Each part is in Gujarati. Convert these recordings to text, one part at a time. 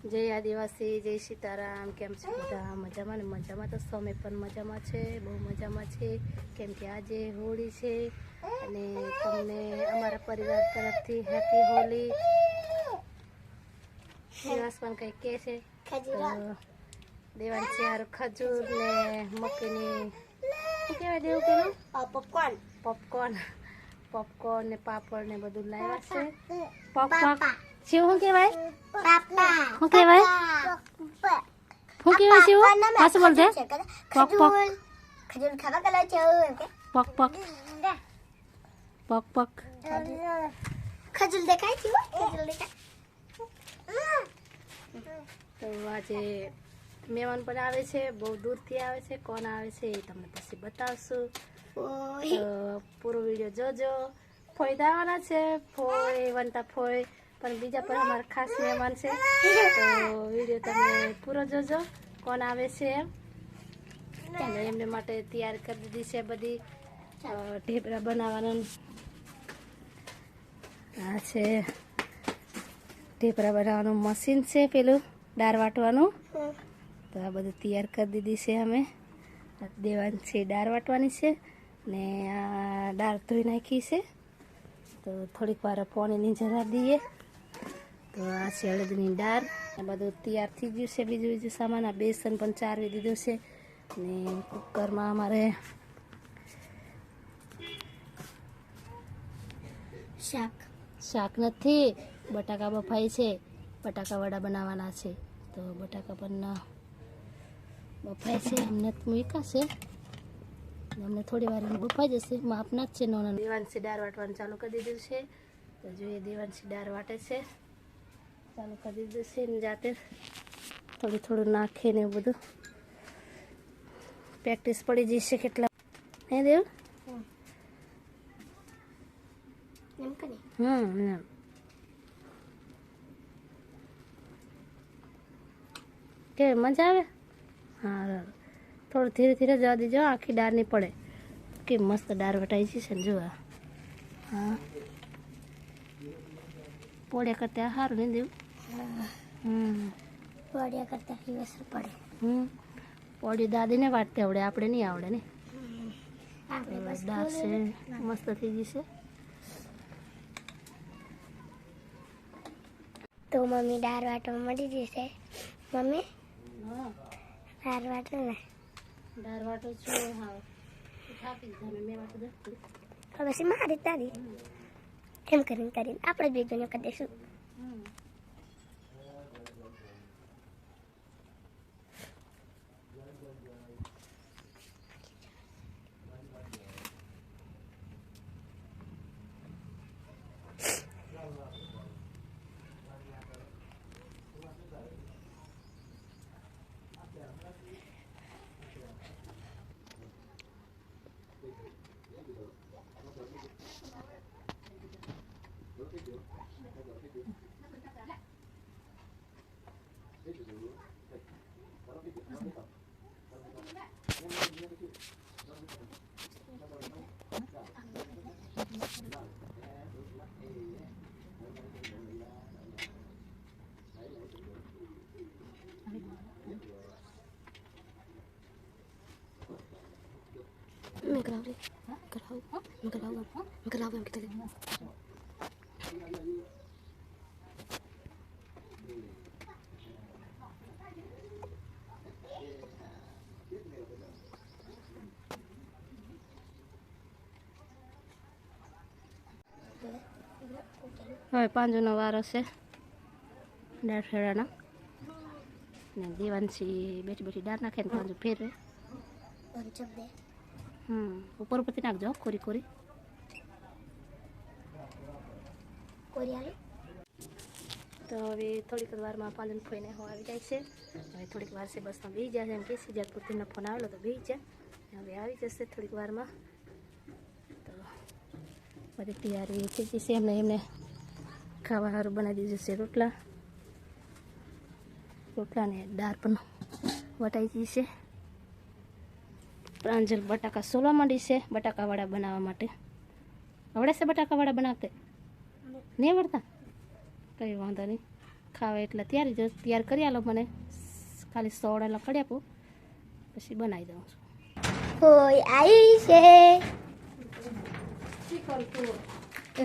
जय आदिवासी, जय सीताराम। केम छे बधा? मजामां ने मजामां? तो समय पण मजामां छे, बहु मजामां छे। केम के आजे होळी छे अने तमने अमारा परिवार तरफथी हेपी होली। दिवस पण कई के छे तो देवांशी हारू खजूर ने मक्कीनी શું કહેવાય દેવું પેલું પોપકોર્ન ને પાપડ ને બધું લાવ્યા છે। પોપ પોપ શિવ શું કહેવાય? શું કહેવાય? શું કહેવાય શિવ? પાછું બોલ દે। પોક પોક ખજૂર ખાવા ગયો છે કે પોક પોક પોક પોક ખજૂર દેખાય છે? ખજૂર દેખાય તો આજે મહેમાન પણ આવે છે, બહુ દૂરથી આવે છે। કોણ આવે છે એ તમને પછી બતાવશું, તો પૂરો વિડીયો જોજો। ફોઈ દાવાના છે, ફોઈ વંટા ફોઈ પણ બીજા પણ અમારા ખાસ મહેમાન છે, તો વિડીયો તમે પૂરો જોજો કોણ આવે છે એમ। અને એમને માટે તૈયાર કરી દીધી છે બધી ઢેબરા બનાવવાનું। આ છે ઢેબરા બનાવવાનું મશીન છે, પેલું દાળ વાટવાનું। તો આ બધું તૈયાર કરી દીધી છે અમે। દેવાંશી દાળ વાટવાની છે ને આ દાળ ધોઈ નાખી છે, તો થોડીક વાર પાણીની જરા દઈએ। તો આ છે અડદની દાળ, આ બધું તૈયાર થઈ ગયું છે। બીજું સામાન આ બેસન પણ ચારવી દીધું છે ને કુકરમાં અમારે શાક નથી, બટાકા બફાઈ છે, બટાકા વડા બનાવવાના છે। તો બટાકા પણ બફાય છે, અમને મૂક્યા છે, અમને થોડી વાર બફાઈ જશે, માપના જ છે નાના। દેવાંશી દાળ વાટવાનું ચાલુ કરી દીધું છે, તો જોઈએ દેવાંશી દાળ વાટે છે, ચાલુ કરી દીધું છે ને જાતે થોડું નાખે ને બધું પ્રેક્ટિસ પડી જશે કેટલા હે દેવ। એમ કે મજા આવે। હા, થોડું ધીરે ધીરે જવા દેજો, આખી દાળ નહીં પડે, કે મસ્ત દાળ વટાઈ છે ને જોવા। હા, પોળિયા કરતા સારું નહીં દેવું? પોળિયા કરતા અસર પડે। પોળી દાદીને વાટતે આવડે, આપણે નહીં આવડે ને। દાળ છે મસ્ત થઈ ગઈ છે। તો મમ્મી દાળ વાટવા મળી જશે। મમ્મી દાળ વાટો ને? દાળ વાટો છું। હા, થાકી જાય મેં વાટો દે હવે સી મારી તારી એમ કરીને આપણે બે જણો કરી દઈશું। मैं कराऊँ हम कितने હવે પાંજોનો વારો છે દાળ ફેરવાનો ને દેવાંશી બેઠી બેઠી દાળ નાખે ને પાંજો ફેરવે। ઉપર ઉપરથી નાખજો કોરી કોરી તો હવે થોડીક વારમાં પાલન ફોઈને હો આવી જાય છે। હવે થોડીક વાર છે બસમાં બેસી જાય, એમ કે સિજાત પૂરતીનો ફોન આવેલો તો બેસી જાય। હવે આવી જશે થોડીક વારમાં. તો બધી તૈયારી થઈ જશે. એમને ખાવા સારું બનાવી દીધું છે. રોટલા ને દાળ પણ વટાઈ ગઈ છે. પ્રાંજલ બટાકા સોલવા માંડી છે બટાકાવાળા બનાવવા માટે. આવડે છે બટાકાવાળા બનાવતે? નહીં આવડતા? કંઈ વાંધો નહીં. ખાવા એટલે તૈયાર કરી આલો મને. ખાલી સોળેલા કરી આપો પછી બનાવી દઉં છું. કોઈ આવી છે?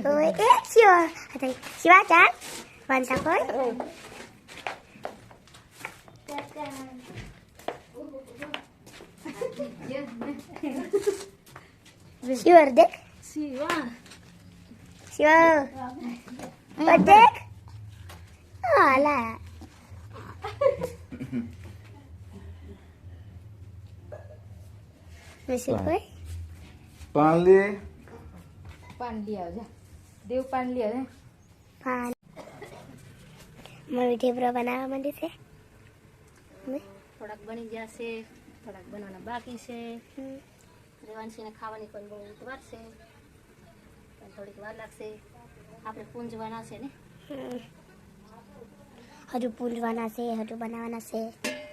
કોઈ એક શિવા ચાલ વાંચા કોઈ શિવર દેખ શિવા દેખ આલા મિસી કોઈ પાન લે આવજા દેવ પાન લે હવે. પાન મમ્મી ઢેબરો બનાવવા માંડી છે. થોડાક બની ગયા છે, થોડાક બનાવવાના બાકી છે. રેવાંશીને ખાવાની પણ બહુ વાર છે, પણ થોડીક વાર લાગશે. આપણે પૂંજવાના છે ને, હજુ પૂંજવાના છે, હજુ બનાવવાના છે.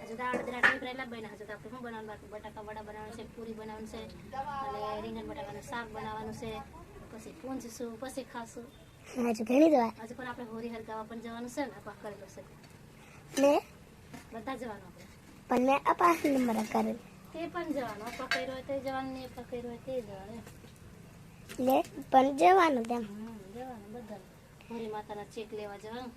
હજુ તો અડધા ટેપરેલા બન્યા. હજુ તો આપણે શું બનાવવાનું બાકી? બટાકા વડા બનાવવાનું છે, પૂરી બનાવવાનું છે, અને રીંગણ બટાકાનું શાક બનાવવાનું છે. પછી પૂંજશું, પછી ખાશું. હજુ ઘણી દવા હજુ પણ આપણે હોરી હરગાવા પણ જવાનું છે ને, આપા કરેલો છે. મેં બધા જવાનું આપણે. પણ મેં અપાસ નંબર કરેલ તે પણ જવાનું. આપા કર્યો હોય તે જવાનું, ને આપા કર્યો હોય તે જવાનું. લે પણ જવાનું તેમ જવાનું બધા. હોરી માતાના ચેક લેવા જવાનું.